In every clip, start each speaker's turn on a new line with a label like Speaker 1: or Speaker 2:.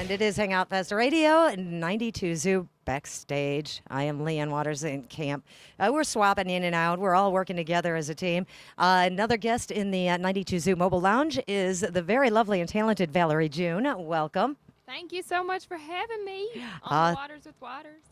Speaker 1: And it is Hangout Fest Radio 92 Zoo Backstage. I am Leanne Waters in camp. We're swapping in and out. We're all working together as a team. Another guest in the 92 Zoo Mobile Lounge is the very lovely and talented Valerie June. Welcome.
Speaker 2: Thank you so much for having me on the Waters with Waters.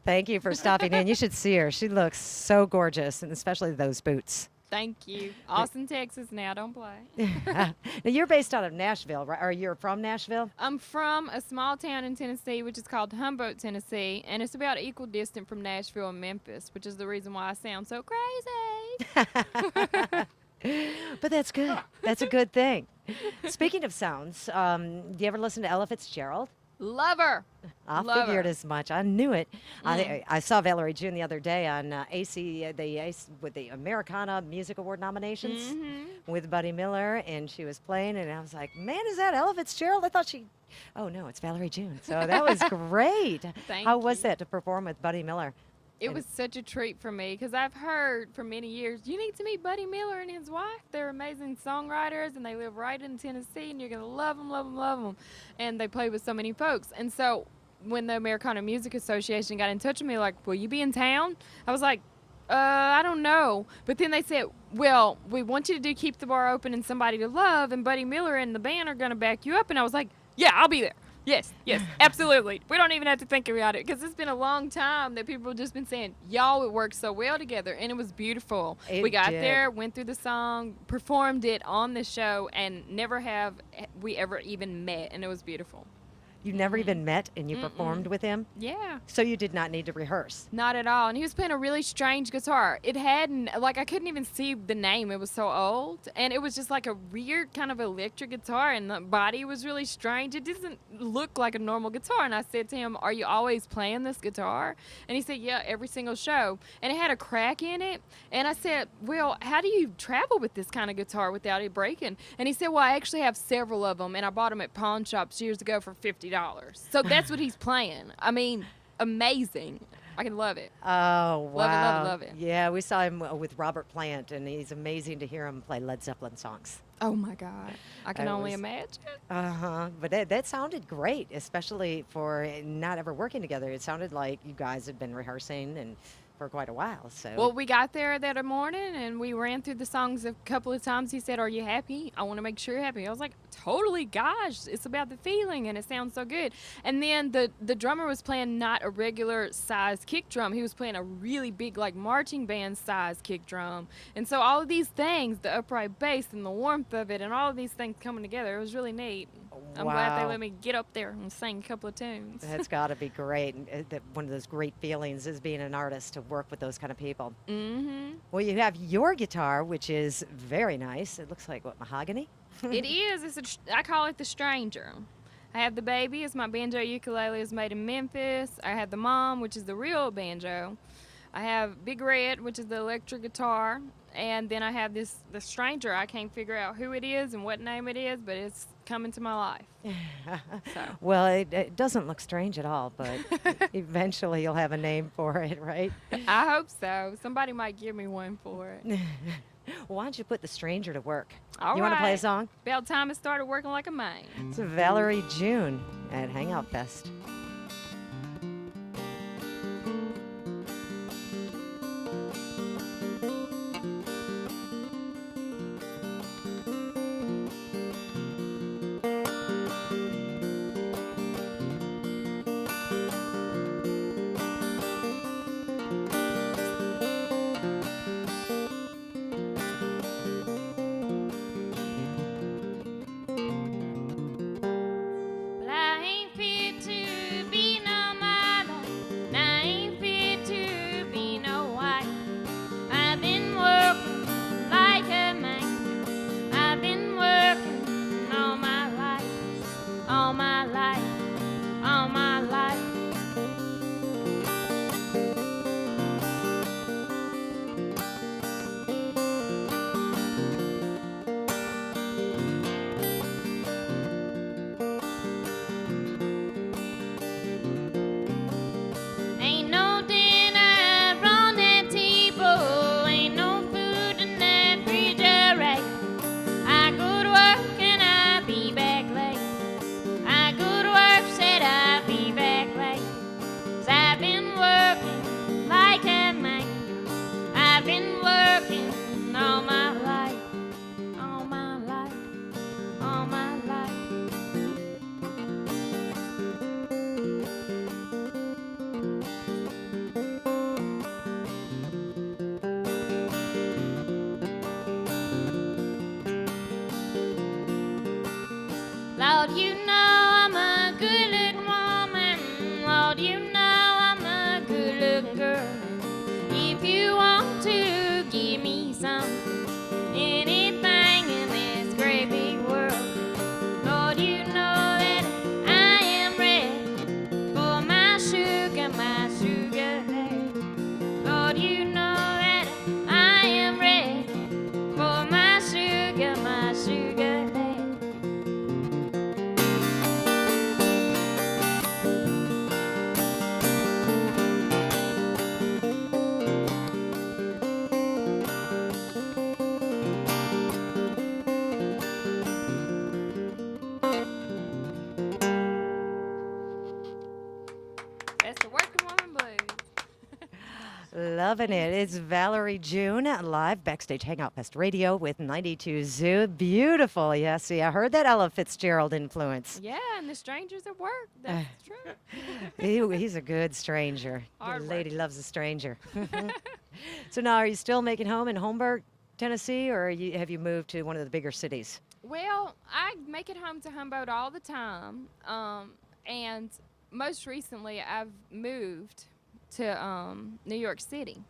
Speaker 1: Thank you for stopping in. You should see her. She looks so gorgeous, and especially those boots.
Speaker 2: Thank you. Austin, Texas now, don't play.
Speaker 1: Now, you're based out of Nashville, right? Or you're from Nashville?
Speaker 2: I'm from a small town in Tennessee, which is called Humboldt, Tennessee, and it's about equal distance from Nashville and Memphis, which is the reason why I sound so crazy.
Speaker 1: But that's good. That's a good thing. Speaking of sounds, do you ever listen to Ella Fitzgerald?
Speaker 2: Love her.
Speaker 1: I figured as much. I knew it. I saw Valerie June the other day on with the Americana Music Award nominations with Buddy Miller, and she was playing, and I was like, man, is that Ella Fitzgerald? I thought she, oh no, it's Valerie June. So that was great. How was that to perform with Buddy Miller?
Speaker 2: It was such a treat for me because I've heard for many years, you need to meet Buddy Miller and his wife. They're amazing songwriters, and they live right in Tennessee, and you're going to love them, love them, love them. And they play with so many folks. And so when the Americana Music Association got in touch with me, like, will you be in town? I was like, I don't know. But then they said, well, we want you to do Keep the Bar Open and Somebody to Love, and Buddy Miller and the band are going to back you up. And I was like, yeah, I'll be there. Yes, absolutely. We don't even have to think about it because it's been a long time that people have just been saying, y'all would work so well together, and it was beautiful. We got there, went through the song, performed it on the show, and never have we ever even met, and it was beautiful.
Speaker 1: You never even met, and you performed with him?
Speaker 2: Yeah.
Speaker 1: So you did not need to rehearse?
Speaker 2: Not at all. And he was playing a really strange guitar. It hadn't, like, I couldn't even see the name. It was so old. And it was just like a weird kind of electric guitar, and the body was really strange. It doesn't look like a normal guitar. And I said to him, are you always playing this guitar? And he said, yeah, every single show. And it had a crack in it. And I said, well, how do you travel with this kind of guitar without it breaking? And he said, well, I actually have several of them, and I bought them at pawn shops years ago for $50. So that's what he's playing. I mean, amazing. I can love it.
Speaker 1: Oh, wow.
Speaker 2: Love it, love it, love it.
Speaker 1: Yeah, we saw him with Robert Plant, and he's amazing to hear him play Led Zeppelin songs.
Speaker 2: Oh, my God. I can only imagine.
Speaker 1: Uh-huh. But that sounded great, especially for not ever working together. It sounded like you guys had been rehearsing and for quite a while. So
Speaker 2: well, we got there that morning and we ran through the songs a couple of times. He said, are you happy? I want to make sure you're happy. I was like, totally, gosh, it's about the feeling and it sounds so good. And then the drummer was playing not a regular size kick drum. He was playing a really big, like, marching band size kick drum. And so all of these things, the upright bass and the warmth of it and all of these things coming together, it was really neat. I'm glad they let me get up there and sing a couple of tunes.
Speaker 1: That's got to be great. And one of those great feelings is being an artist, to work with those kind of people.
Speaker 2: Mm-hmm.
Speaker 1: Well, you have your guitar, which is very nice. It looks like, what, mahogany?
Speaker 2: It is. I call it the Stranger. I have the baby. It's my banjo ukulele. It's made in Memphis. I have the mom, which is the real banjo. I have Big Red, which is the electric guitar. And then I have the Stranger. I can't figure out who it is and what name it is, but it's come into my life. So.
Speaker 1: Well, it doesn't look strange at all, but eventually you'll have a name for it, right?
Speaker 2: I hope so. Somebody might give me one for it.
Speaker 1: Well, why don't you put the Stranger to work?
Speaker 2: All
Speaker 1: you want to play a song?
Speaker 2: About time it started working like a man.
Speaker 1: It's Valerie June at Hangout Fest.
Speaker 2: But I ain't fit to That's the working woman blues.
Speaker 1: Loving it. It's Valerie June live Backstage Hangout Fest Radio with 92 Zoo. Beautiful. Yeah, see, I heard that Ella Fitzgerald influence.
Speaker 2: Yeah, and the strangers at work. That's true.
Speaker 1: He's a good stranger.
Speaker 2: Hard
Speaker 1: The lady
Speaker 2: working.
Speaker 1: loves a stranger. So now, are you still making home in Holmberg, Tennessee, or have you moved to one of the bigger cities?
Speaker 2: Well, I make it home to Humboldt all the time. And most recently, I've moved to New York City.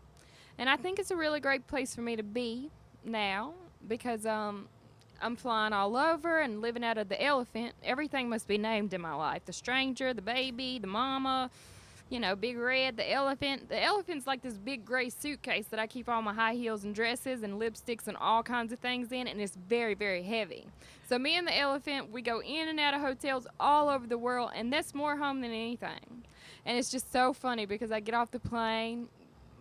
Speaker 2: And I think it's a really great place for me to be now because I'm flying all over and living out of the elephant. Everything must be named in my life. The stranger, the baby, the mama, Big Red, the elephant. The elephant's like this big gray suitcase that I keep all my high heels and dresses and lipsticks and all kinds of things in, and it's very, very heavy. So me and the elephant, we go in and out of hotels all over the world, and that's more home than anything. And it's just so funny because I get off the plane.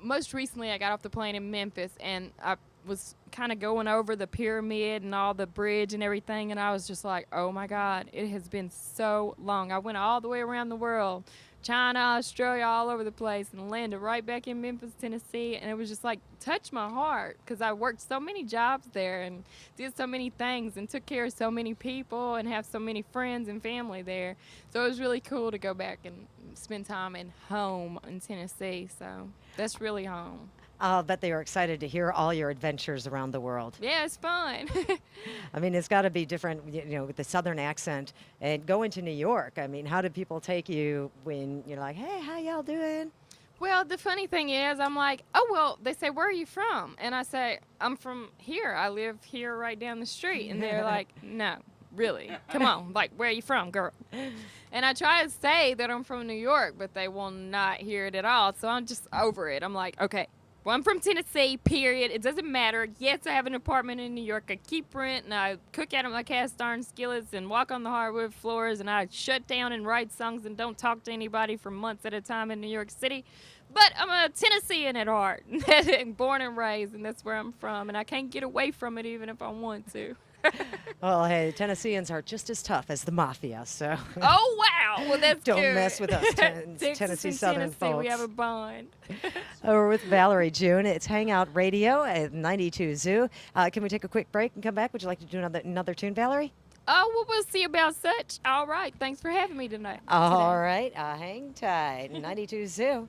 Speaker 2: Most recently, I got off the plane in Memphis, and I was kind of going over the pyramid and all the bridge and everything, and I was just like, oh, my God, it has been so long. I went all the way around the world, China, Australia, all over the place, and landed right back in Memphis, Tennessee, and it was just like touched my heart because I worked so many jobs there and did so many things and took care of so many people and have so many friends and family there. So it was really cool to go back and spend time in home in Tennessee. So that's really home.
Speaker 1: I'll bet they are excited to hear all your adventures around the world.
Speaker 2: Yeah, it's fun.
Speaker 1: I mean, it's got to be different, with the Southern accent. And going to New York, I mean, how do people take you when you're like, hey, how y'all doing?
Speaker 2: Well, the funny thing is, I'm like, oh, well, they say, where are you from? And I say, I'm from here. I live here right down the street. And they're like, no, really? Come on. Like, where are you from, girl? And I try to say that I'm from New York, but they will not hear it at all. So I'm just over it. I'm like, okay. Well, I'm from Tennessee, period. It doesn't matter. Yes, I have an apartment in New York. I keep rent, and I cook out of my cast iron skillets and walk on the hardwood floors, and I shut down and write songs and don't talk to anybody for months at a time in New York City. But I'm a Tennessean at heart, born and raised, and that's where I'm from, and I can't get away from it even if I want to.
Speaker 1: Well, hey, Tennesseans are just as tough as the mafia, so.
Speaker 2: Oh, wow. Well, that's
Speaker 1: Don't
Speaker 2: good.
Speaker 1: mess with us,
Speaker 2: Texas
Speaker 1: Tennessee
Speaker 2: and
Speaker 1: Southern
Speaker 2: Tennessee,
Speaker 1: folks.
Speaker 2: we have a bond.
Speaker 1: We're with Valerie June. It's Hangout Radio at 92 Zoo. Can we take a quick break and come back? Would you like to do another tune, Valerie?
Speaker 2: Oh, well, we'll see about such. All right. Thanks for having me tonight.
Speaker 1: All right. Hang tight. 92 Zoo.